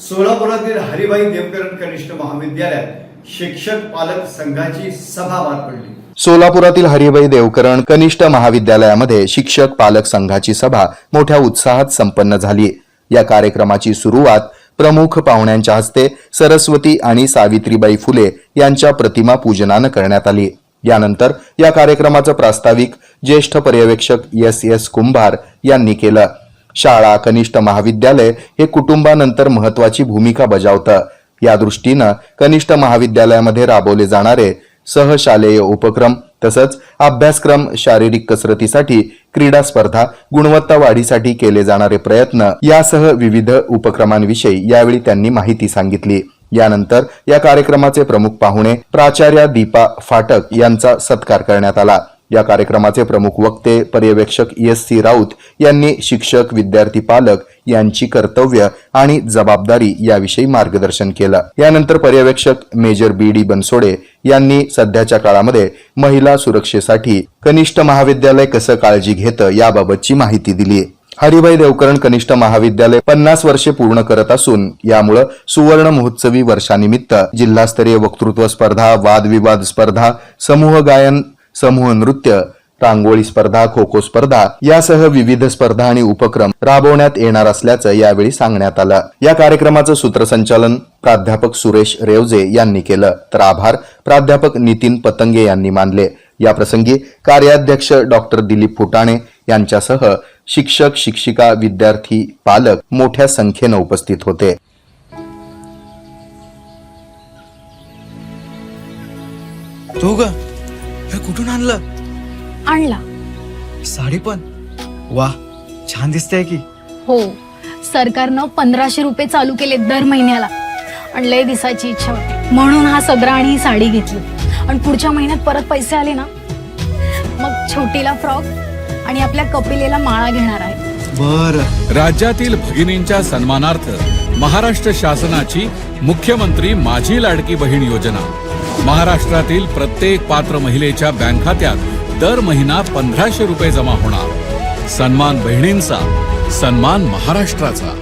सोलापुरातील हरिभाई देवकरण कनिष्ठ महाविद्यालयात शिक्षक पालक संघाची सभा पार पडली। सोलापुरातील हरिभाई देवकरण कनिष्ठ महाविद्यालयामध्ये शिक्षक पालक संघाची सभा मोठ्या उत्साहात संपन्न झाली। या कार्यक्रमाची सुरुवात प्रमुख पाहुण्यांच्या हस्ते सरस्वती आणि सावित्रीबाई फुले यांच्या प्रतिमा पूजनाने करण्यात आली। यानंतर या कार्यक्रमाचं प्रास्ताविक ज्येष्ठ पर्यवेक्षक एस कुंभार यांनी केलं। शाळा कनिष्ठ महाविद्यालय हे कुटुंबानंतर महत्त्वाची भूमिका बजावतं। या दृष्टीने कनिष्ठ महाविद्यालयामध्ये राबवले जाणारे सहशालेय उपक्रम तसंच अभ्यासक्रम, शारीरिक कसरतीसाठी क्रीडा स्पर्धा, गुणवत्ता वाढीसाठी केले जाणारे प्रयत्न यासह विविध उपक्रमांविषयी यावेळी त्यांनी माहिती सांगितली। यानंतर या कार्यक्रमाचे प्रमुख पाहुणे प्राचार्या दीपा फाटक यांचा सत्कार करण्यात आला। या कार्यक्रमाचे प्रमुख वक्ते पर्यवेक्षक एस राऊत यांनी शिक्षक, विद्यार्थी, पालक यांची कर्तव्य आणि जबाबदारी याविषयी मार्गदर्शन केलं। यानंतर पर्यवेक्षक मेजर BD बनसोडे यांनी सध्याच्या काळामध्ये महिला सुरक्षेसाठी कनिष्ठ महाविद्यालय कसं काळजी घेतं याबाबतची माहिती दिली। हरिभाई देवकरण कनिष्ठ महाविद्यालय 50 वर्षे पूर्ण करत असून यामुळे सुवर्ण महोत्सवी वर्षानिमित्त जिल्हास्तरीय वक्तृत्व स्पर्धा, वादविवाद स्पर्धा, समूह गायन, समूह नृत्य, रांगोळी स्पर्धा, खो खो स्पर्धा यासह विविध स्पर्धा आणि उपक्रम राबवण्यात येणार असल्याचं यावेळी सांगण्यात आलं। या कार्यक्रमाचं सूत्रसंचालन प्राध्यापक सुरेश रेवजे यांनी केलं, तर आभार प्राध्यापक नितीन पतंगे यांनी मानले। या प्रसंगी कार्याध्यक्ष डॉक्टर दिलीप फुटाणे यांच्यासह शिक्षक, शिक्षिका, विद्यार्थी, पालक मोठ्या संख्येने उपस्थित होते। तो ग हे कुठून आणला? साडी पण वा, छान दिसते की। हो, सरकारनं 1500 रुपये चालू केले दर महिन्याला। आणि लय दिसायची इच्छा होती म्हणून हा सदरा आणि ही साडी घेतली। आणि पुढच्या महिन्यात परत पैसे आले ना मग छोटीला फ्रॉक आणि आपल्या कपिलेला माळा घेणार आहे। बर, राज्यातील भगिनींच्या सन्मानार्थ महाराष्ट्र शासनाची मुख्यमंत्री माझी लाडकी बहीण योजना महाराष्ट्रातील प्रत्येक पात्र महिलेच्या बँक खात्यात दर महिना 1500 रुपये जमा होणार। सन्मान बहिणींचा, सन्मान महाराष्ट्राचा।